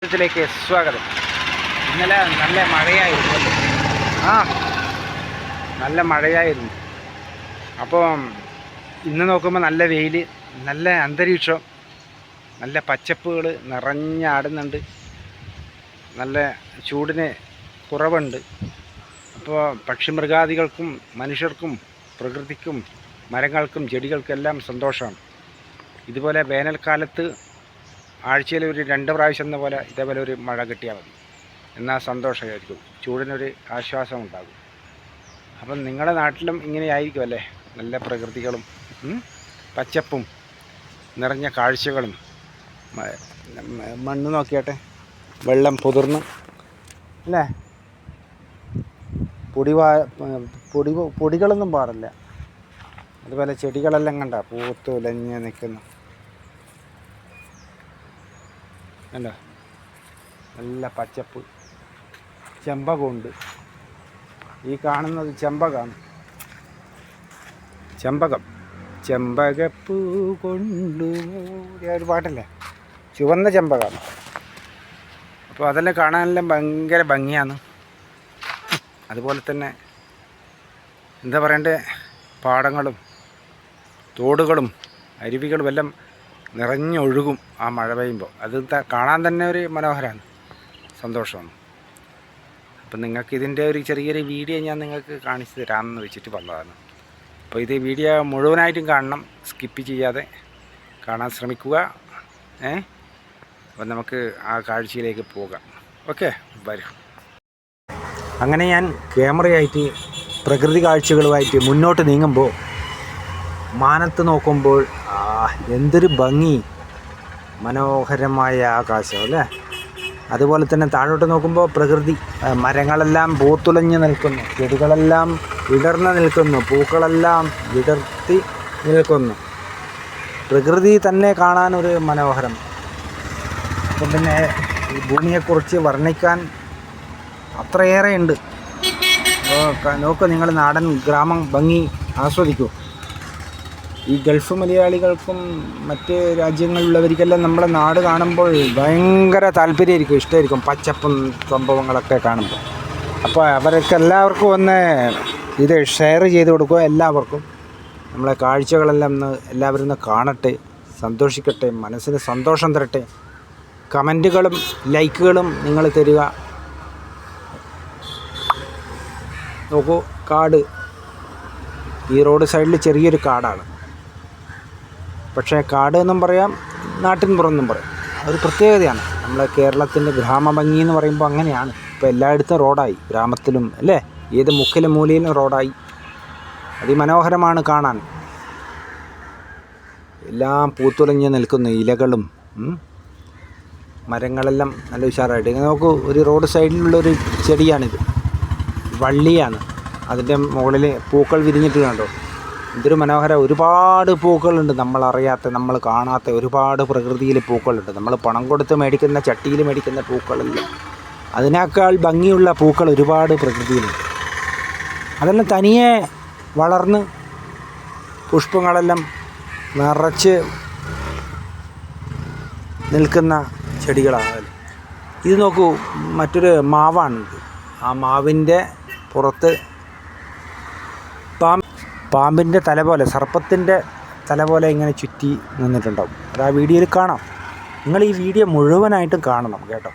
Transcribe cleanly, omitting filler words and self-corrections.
ത്തിലേക്ക് സ്വാഗതം. ഇന്നലെ നല്ല മഴയായിരുന്നു. നല്ല മഴയായിരുന്നു. അപ്പോൾ ഇന്ന് നോക്കുമ്പോൾ നല്ല വെയിൽ, നല്ല അന്തരീക്ഷം, നല്ല പച്ചപ്പുകൾ നിറഞ്ഞാടുന്നുണ്ട്. നല്ല ചൂടിന് കുറവുണ്ട്. അപ്പോൾ പക്ഷിമൃഗാദികൾക്കും മനുഷ്യർക്കും പ്രകൃതിക്കും മരങ്ങൾക്കും ചെടികൾക്കെല്ലാം സന്തോഷമാണ്. ഇതുപോലെ വേനൽക്കാലത്ത് ആഴ്ചയിൽ ഒരു 2 പ്രാവശ്യം എന്ന പോലെ ഇതേപോലെ ഒരു മഴ കിട്ടിയാൽ മതി. എന്നാൽ സന്തോഷമായിരിക്കും, ചൂടിനൊരു ആശ്വാസം ഉണ്ടാകും. അപ്പം നിങ്ങളുടെ നാട്ടിലും ഇങ്ങനെ ആയിരിക്കും അല്ലേ? നല്ല പ്രകൃതികളും പച്ചപ്പും നിറഞ്ഞ കാഴ്ചകളും. മണ്ണ് നോക്കിയാട്ടെ, വെള്ളം പുതിർന്ന് അല്ലേ? പൊടികളൊന്നും പാടില്ല. അതുപോലെ ചെടികളെല്ലാം കണ്ട പൂത്തുലഞ്ഞ് നിൽക്കുന്നു. അല്ല, നല്ല പച്ചപ്പ്. ചെമ്പകമുണ്ട്. ഈ കാണുന്നത് ചെമ്പകമാണ്. ചെമ്പകപ്പൂ കൊണ്ടു ഒരു പാട്ടല്ലേ, ചുവന്ന ചെമ്പകമാണ്. അപ്പോൾ അതെല്ലാം കാണാനെല്ലാം ഭയങ്കര ഭംഗിയാണ്. അതുപോലെ തന്നെ എന്താ പറയണ്ടേ, പാടങ്ങളും തോടുകളും അരുവികളും എല്ലാം നിറഞ്ഞൊഴുകും ആ മഴ പെയ്യുമ്പോൾ. അത് കാണാൻ തന്നെ ഒരു മനോഹരമാണ്, സന്തോഷമാണ്. അപ്പം നിങ്ങൾക്ക് ഇതിൻ്റെ ഒരു ചെറിയൊരു വീഡിയോ ഞാൻ നിങ്ങൾക്ക് കാണിച്ചു തരാമെന്ന് വെച്ചിട്ട് വന്നതാണ്. അപ്പോൾ ഇത് വീഡിയോ മുഴുവനായിട്ടും കാണണം, സ്കിപ്പ് ചെയ്യാതെ കാണാൻ ശ്രമിക്കുക. അപ്പം നമുക്ക് ആ കാഴ്ചയിലേക്ക് പോകാം. ഓക്കെ, വരും. അങ്ങനെ ഞാൻ ക്യാമറയായിട്ട് പ്രകൃതി കാഴ്ചകളുമായിട്ട് മുന്നോട്ട് നീങ്ങുമ്പോൾ മാനത്ത് നോക്കുമ്പോൾ എന്തൊരു ഭംഗി, മനോഹരമായ ആകാശം അല്ലേ? അതുപോലെ തന്നെ താഴോട്ട് നോക്കുമ്പോൾ പ്രകൃതി, മരങ്ങളെല്ലാം പൂത്തുലഞ്ഞ് നിൽക്കുന്നു, ചെടികളെല്ലാം വിടർന്ന് നിൽക്കുന്നു, പൂക്കളെല്ലാം വിടർത്തി നിൽക്കുന്നു. പ്രകൃതി തന്നെ കാണാനൊരു മനോഹരം. അപ്പം പിന്നെ ഈ ഭൂമിയെക്കുറിച്ച് വർണ്ണിക്കാൻ അത്രയേറെ ഉണ്ട്. നോക്ക്, നിങ്ങൾ നാടൻ ഗ്രാമം ഭംഗി ആസ്വദിക്കൂ. ഈ ഗൾഫ് മലയാളികൾക്കും മറ്റ് രാജ്യങ്ങളിലുള്ളവർക്കെല്ലാം നമ്മുടെ നാട് കാണുമ്പോൾ ഭയങ്കര താല്പര്യമായിരിക്കും, ഇഷ്ടമായിരിക്കും പച്ചപ്പും സംഭവങ്ങളൊക്കെ കാണുമ്പോൾ. അപ്പോൾ അവർക്ക് എല്ലാവർക്കും ഒന്ന് ഇത് ഷെയർ ചെയ്ത് കൊടുക്കുക. എല്ലാവർക്കും നമ്മളെ കാഴ്ചകളെല്ലാം എല്ലാവരും ഒന്ന് കാണട്ടെ, സന്തോഷിക്കട്ടെ, മനസ്സിന് സന്തോഷം തരട്ടെ. കമൻറ്റുകളും ലൈക്കുകളും നിങ്ങൾ തരിക. നോക്കൂ, കാട്, ഈ റോഡ് സൈഡിൽ ചെറിയൊരു കാടാണ്. പക്ഷേ കാട് എന്നും പറയാം, നാട്ടിൻപുറം എന്നും പറയാം. ഒരു പ്രത്യേകതയാണ്. നമ്മളെ കേരളത്തിൻ്റെ ഗ്രാമഭംഗി എന്ന് പറയുമ്പോൾ അങ്ങനെയാണ്. ഇപ്പോൾ എല്ലായിടത്തും റോഡായി, ഗ്രാമത്തിലും അല്ലേ, ഏത് മുക്കിലും മൂലയിലും റോഡായി. അതിമനോഹരമാണ് കാണാൻ. എല്ലാം പൂത്തുലഞ്ഞ് നിൽക്കുന്ന ഇലകളും മരങ്ങളെല്ലാം നല്ല ഉഷാറായിട്ട്. നോക്കൂ, ഒരു റോഡ് സൈഡിലുള്ളൊരു ചെടിയാണിത്, വള്ളിയാണ്. അതിൻ്റെ മുകളിൽ പൂക്കൾ വിരിഞ്ഞിട്ട് കണ്ടോ, എന്തൊരു മനോഹരം. ഒരുപാട് പൂക്കളുണ്ട്, നമ്മളറിയാത്ത, നമ്മൾ കാണാത്ത ഒരുപാട് പ്രകൃതിയിൽ പൂക്കളുണ്ട്. നമ്മൾ പണം കൊടുത്ത് മേടിക്കുന്ന, ചട്ടിയിൽ മേടിക്കുന്ന പൂക്കളല്ല, അതിനേക്കാൾ ഭംഗിയുള്ള പൂക്കൾ ഒരുപാട് പ്രകൃതിയിലുണ്ട്. അതെല്ലാം തനിയെ വളർന്ന് പുഷ്പങ്ങളെല്ലാം നിറച്ച് നിൽക്കുന്ന ചെടികളാണ്. ഇത് നോക്കൂ, മറ്റൊരു മാവാണിത്. ആ മാവിൻ്റെ പുറത്ത് പാമ്പിൻ്റെ തല പോലെ, സർപ്പത്തിൻ്റെ തല പോലെ ഇങ്ങനെ ചുറ്റി നിന്നിട്ടുണ്ടാവും. അത് ആ വീഡിയോയിൽ കാണാം. നിങ്ങൾ ഈ വീഡിയോ മുഴുവനായിട്ടും കാണണം കേട്ടോ.